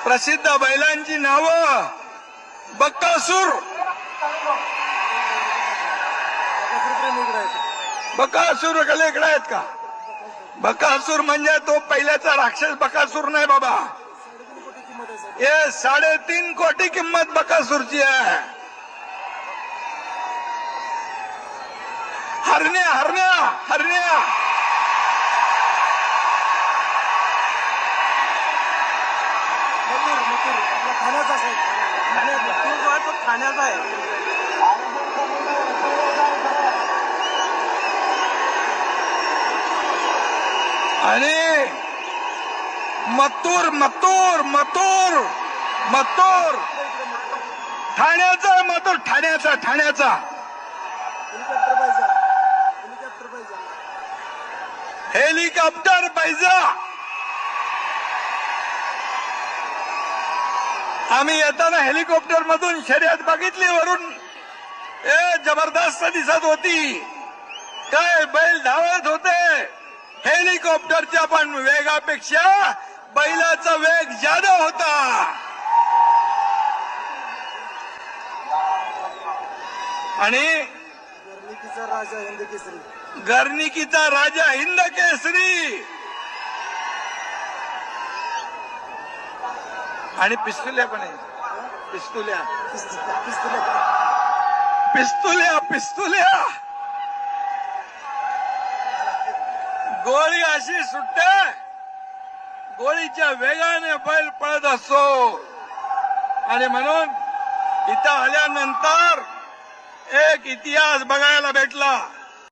प्रसिद्ध बैलांची नावं बकासूर, बकासूर इकडे आहेत का? बकासूर म्हणजे तो पहिल्याचा राक्षस बकासूर नाही बाबा. हे 3.5 कोटी किंमत बकासूरची आहे. हरण्या हरण्या हरण्या ठाण्याचा आहे. आणि मत्तूर मत्तूर मत्तूर मत्तूर ठाण्याचा मत्तूर ठाण्याचा ठाण्याचा हेलिकॉप्टर पाहिजे. आम्ही येताना हेलिकॉप्टर मधून शर्यत बघितली वरून. जबरदस्त दिसत होती. काय बैल धावत होते. हेलिकॉप्टरच्या पण वेगापेक्षा बैलाचा वेग जादा होता. आणि गर्निकीचा राजा हिंद केसरी, गर्निकीचा राजा हिंद केसरी. आणि पिस्तुल्या पण आहे. पिस्तुल्या पिस्तुल्या पिस्तुल्या गोळी अशी सुटते. गोळीच्या वेगाने बैल पळत असतो. आणि म्हणून इथं आल्यानंतर एक इतिहास बघायला भेटला.